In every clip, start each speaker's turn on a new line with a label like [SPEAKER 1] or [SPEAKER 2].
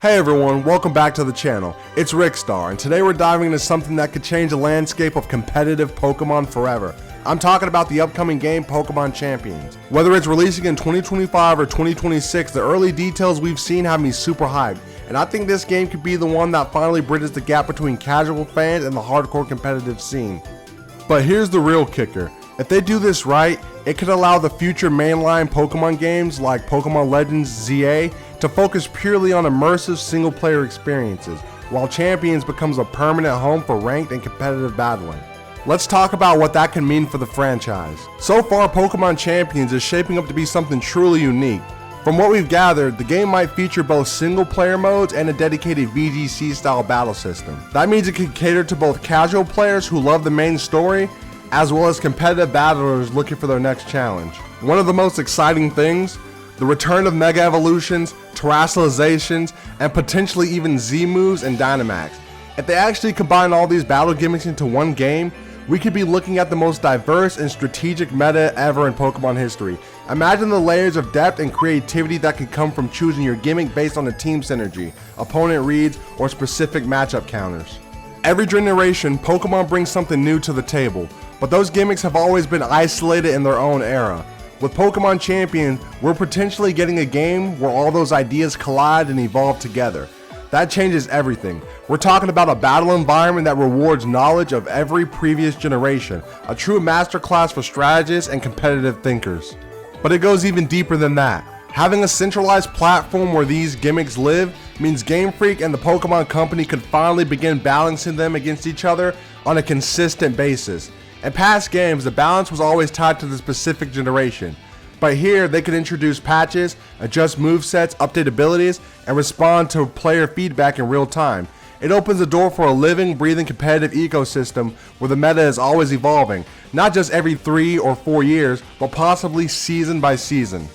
[SPEAKER 1] Hey everyone, welcome back to the channel. It's Rickstar, and today we're diving into something that could change the landscape of competitive Pokemon forever. I'm talking about the upcoming game Pokémon Champions. Whether it's releasing in 2025 or 2026, the early details we've seen have me super hyped, and I think this game could be the one that finally bridges the gap between casual fans and the hardcore competitive scene. But here's the real kicker. If they do this right, it could allow the future mainline Pokemon games like Pokemon Legends ZA to focus purely on immersive single-player experiences, while Champions becomes a permanent home for ranked and competitive battling. Let's talk about what that can mean for the franchise. So far, Pokemon Champions is shaping up to be something truly unique. From what we've gathered, the game might feature both single-player modes and a dedicated VGC-style battle system. That means it can cater to both casual players who love the main story, as well as competitive battlers looking for their next challenge. One of the most exciting things, the return of Mega Evolutions, Terrasilizations, and potentially even Z-moves and Dynamax. If they actually combine all these battle gimmicks into one game, we could be looking at the most diverse and strategic meta ever in Pokemon history. Imagine the layers of depth and creativity that could come from choosing your gimmick based on a team synergy, opponent reads, or specific matchup counters. Every generation, Pokemon brings something new to the table, but those gimmicks have always been isolated in their own era. With Pokemon Champions, we're potentially getting a game where all those ideas collide and evolve together. That changes everything. We're talking about a battle environment that rewards knowledge of every previous generation, a true masterclass for strategists and competitive thinkers. But it goes even deeper than that. Having a centralized platform where these gimmicks live means Game Freak and the Pokemon Company could finally begin balancing them against each other on a consistent basis. In past games, the balance was always tied to the specific generation, but here they could introduce patches, adjust movesets, update abilities, and respond to player feedback in real time. It opens the door for a living, breathing competitive ecosystem where the meta is always evolving, not just every 3 or 4 years, but possibly season by season.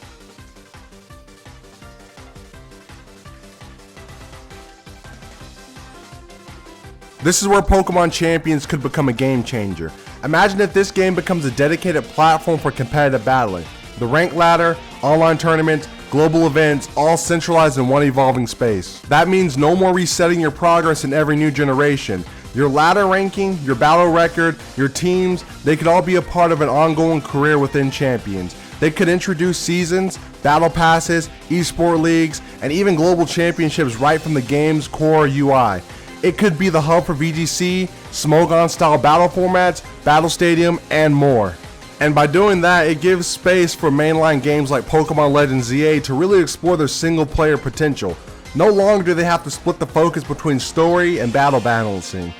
[SPEAKER 1] This is where Pokemon Champions could become a game changer. Imagine if this game becomes a dedicated platform for competitive battling. The rank ladder, online tournaments, global events, all centralized in one evolving space. That means no more resetting your progress in every new generation. Your ladder ranking, your battle record, your teams, they could all be a part of an ongoing career within Champions. They could introduce seasons, battle passes, esport leagues, and even global championships right from the game's core UI. It could be the hub for VGC, Smogon style battle formats, Battle Stadium, and more. And by doing that, it gives space for mainline games like Pokemon Legends ZA to really explore their single player potential. No longer do they have to split the focus between story and battle balancing.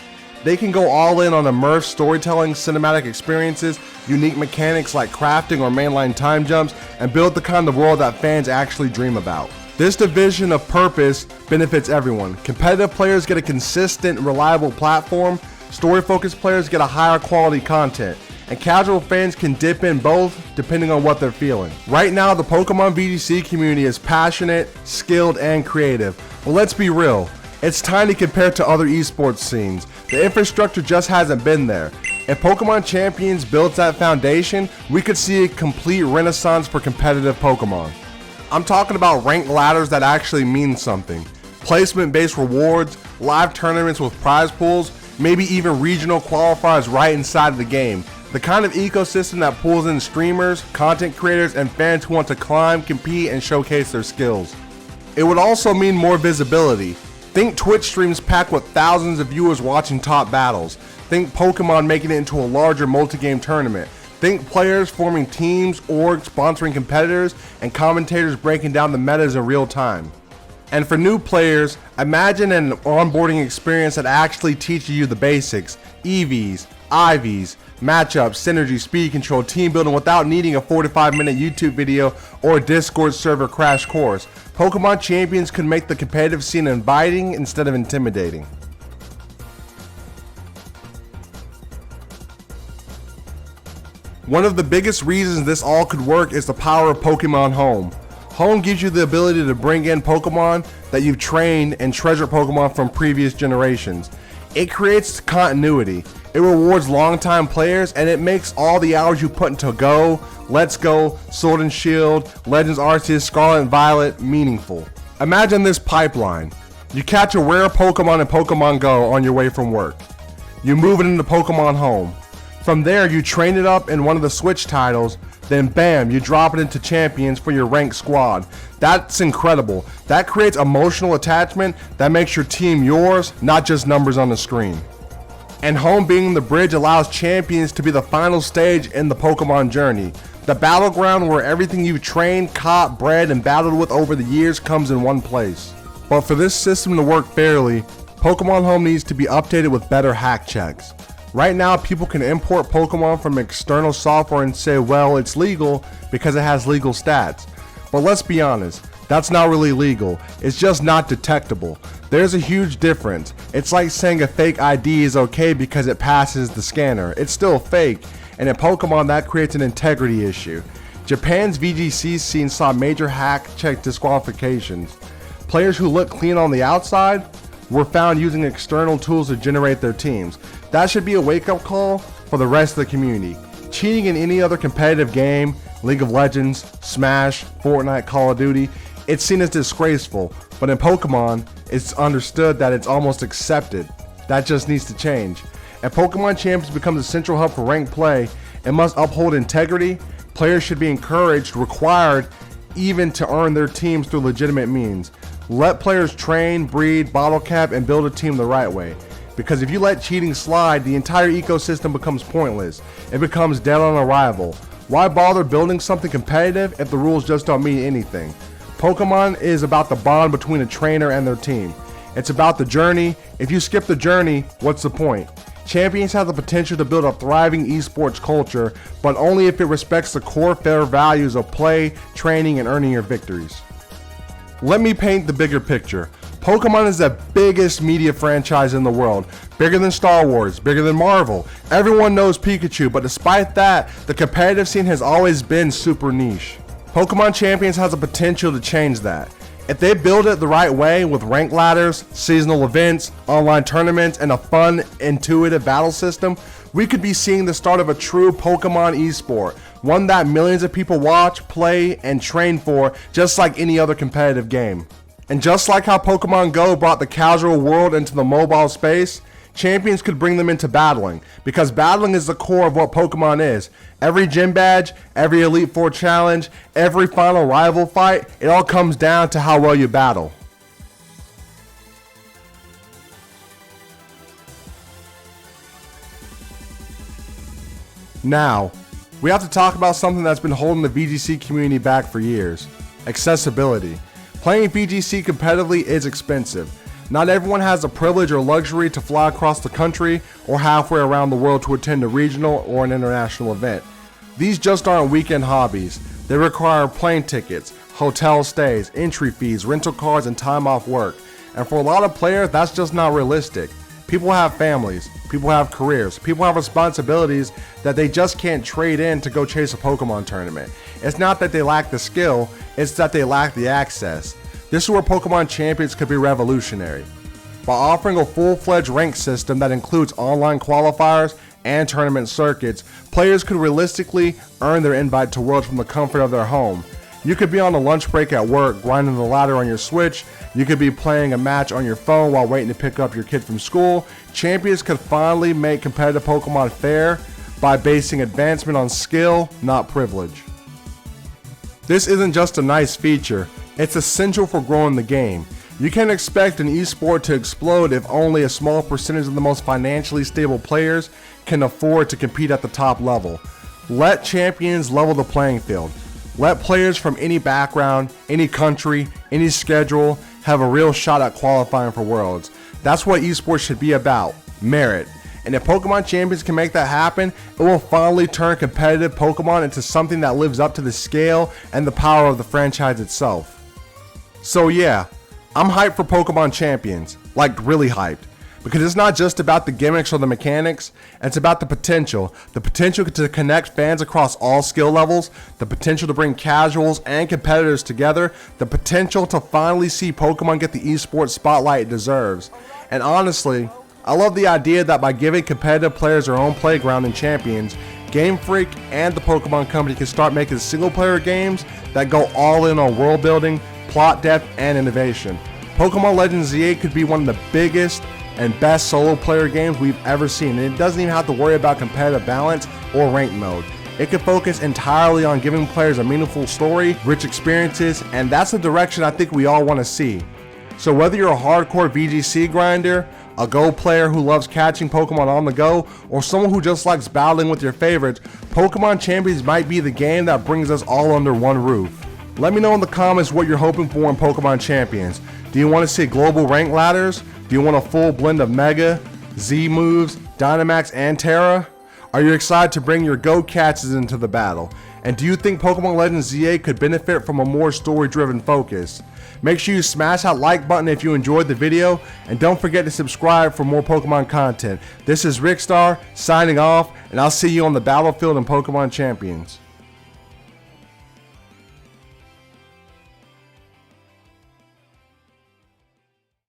[SPEAKER 1] They can go all in on immersed storytelling, cinematic experiences, unique mechanics like crafting or mainline time jumps, and build the kind of world that fans actually dream about. This division of purpose benefits everyone. Competitive players get a consistent, reliable platform, story-focused players get a higher quality content, and casual fans can dip in both depending on what they're feeling. Right now, the Pokemon VGC community is passionate, skilled, and creative. But let's be real, it's tiny compared to other esports scenes. The infrastructure just hasn't been there. If Pokemon Champions builds that foundation, we could see a complete renaissance for competitive Pokemon. I'm talking about ranked ladders that actually mean something. Placement-based rewards, live tournaments with prize pools, maybe even regional qualifiers right inside of the game. The kind of ecosystem that pulls in streamers, content creators, and fans who want to climb, compete, and showcase their skills. It would also mean more visibility. Think Twitch streams packed with thousands of viewers watching top battles. Think Pokemon making it into a larger multi-game tournament. Think players forming teams, orgs, sponsoring competitors, and commentators breaking down the metas in real time. And for new players, imagine an onboarding experience that actually teaches you the basics, EVs, IVs, matchups, synergy, speed control, team building without needing a 45-minute YouTube video or a Discord server crash course. Pokemon Champions could make the competitive scene inviting instead of intimidating. One of the biggest reasons this all could work is the power of Pokemon Home. Home gives you the ability to bring in Pokemon that you've trained and treasured Pokemon from previous generations. It creates continuity. It rewards longtime players, and it makes all the hours you put into Go, Let's Go, Sword and Shield, Legends Arceus, Scarlet and Violet meaningful. Imagine this pipeline. You catch a rare Pokemon in Pokemon Go on your way from work. You move it into Pokemon Home. From there, you train it up in one of the Switch titles, then bam, you drop it into Champions for your ranked squad. That's incredible. That creates emotional attachment that makes your team yours, not just numbers on the screen. And Home being the bridge allows Champions to be the final stage in the Pokemon journey. The battleground where everything you've trained, caught, bred, and battled with over the years comes in one place. But for this system to work fairly, Pokemon Home needs to be updated with better hack checks. Right now, people can import Pokemon from external software and say, well, it's legal because it has legal stats. But let's be honest, that's not really legal. It's just not detectable. There's a huge difference. It's like saying a fake ID is okay because it passes the scanner. It's still fake, and in Pokemon that creates an integrity issue. Japan's VGC scene saw major hack check disqualifications. Players who look clean on the outside were found using external tools to generate their teams. That should be a wake-up call for the rest of the community. Cheating in any other competitive game, League of Legends, Smash, Fortnite, Call of Duty, it's seen as disgraceful, but in Pokemon, it's understood that it's almost accepted. That just needs to change. If Pokemon Champions becomes a central hub for ranked play, it must uphold integrity. Players should be encouraged, required, even to earn their teams through legitimate means. Let players train, breed, bottle cap, and build a team the right way. Because if you let cheating slide, the entire ecosystem becomes pointless. It becomes dead on arrival. Why bother building something competitive if the rules just don't mean anything? Pokemon is about the bond between a trainer and their team. It's about the journey. If you skip the journey, what's the point? Champions have the potential to build a thriving esports culture, but only if it respects the core fair values of play, training, and earning your victories. Let me paint the bigger picture. Pokemon is the biggest media franchise in the world. Bigger than Star Wars, bigger than Marvel. Everyone knows Pikachu, but despite that, the competitive scene has always been super niche. Pokemon Champions has the potential to change that. If they build it the right way with rank ladders, seasonal events, online tournaments, and a fun, intuitive battle system, we could be seeing the start of a true Pokemon esport, one that millions of people watch, play, and train for, just like any other competitive game. And just like how Pokemon Go brought the casual world into the mobile space, Champions could bring them into battling, because battling is the core of what Pokemon is. Every gym badge, every Elite Four challenge, every final rival fight, it all comes down to how well you battle. Now, we have to talk about something that's been holding the VGC community back for years: accessibility. Playing VGC competitively is expensive. Not everyone has the privilege or luxury to fly across the country or halfway around the world to attend a regional or an international event. These just aren't weekend hobbies. They require plane tickets, hotel stays, entry fees, rental cars, and time off work. And for a lot of players, that's just not realistic. People have families, people have careers, people have responsibilities that they just can't trade in to go chase a Pokemon tournament. It's not that they lack the skill, it's that they lack the access. This is where Pokemon Champions could be revolutionary. By offering a full-fledged rank system that includes online qualifiers and tournament circuits, players could realistically earn their invite to Worlds from the comfort of their home. You could be on a lunch break at work, grinding the ladder on your Switch. You could be playing a match on your phone while waiting to pick up your kid from school. Champions could finally make competitive Pokemon fair by basing advancement on skill, not privilege. This isn't just a nice feature, it's essential for growing the game. You can't expect an esport to explode if only a small percentage of the most financially stable players can afford to compete at the top level. Let Champions level the playing field. Let players from any background, any country, any schedule have a real shot at qualifying for Worlds. That's what esports should be about: merit. And if Pokemon Champions can make that happen, it will finally turn competitive Pokemon into something that lives up to the scale and the power of the franchise itself. So yeah, I'm hyped for Pokemon Champions, like really hyped, because it's not just about the gimmicks or the mechanics, it's about the potential to connect fans across all skill levels, the potential to bring casuals and competitors together, the potential to finally see Pokemon get the esports spotlight it deserves. And honestly, I love the idea that by giving competitive players their own playground in Champions, Game Freak and the Pokemon Company can start making single player games that go all in on world building, plot depth, and innovation. Pokemon Legends Z8 could be one of the biggest and best solo player games we've ever seen, and it doesn't even have to worry about competitive balance or rank mode. It could focus entirely on giving players a meaningful story, rich experiences, and that's the direction I think we all want to see. So whether you're a hardcore VGC grinder, a Go player who loves catching Pokemon on the go, or someone who just likes battling with your favorites, Pokemon Champions might be the game that brings us all under one roof. Let me know in the comments what you're hoping for in Pokemon Champions. Do you want to see global rank ladders? Do you want a full blend of Mega, Z moves, Dynamax, and Terra? Are you excited to bring your Go catches into the battle? And do you think Pokemon Legends Z8 could benefit from a more story-driven focus? Make sure you smash that like button if you enjoyed the video, and don't forget to subscribe for more Pokemon content. This is Rickstar signing off, and I'll see you on the battlefield in Pokemon Champions.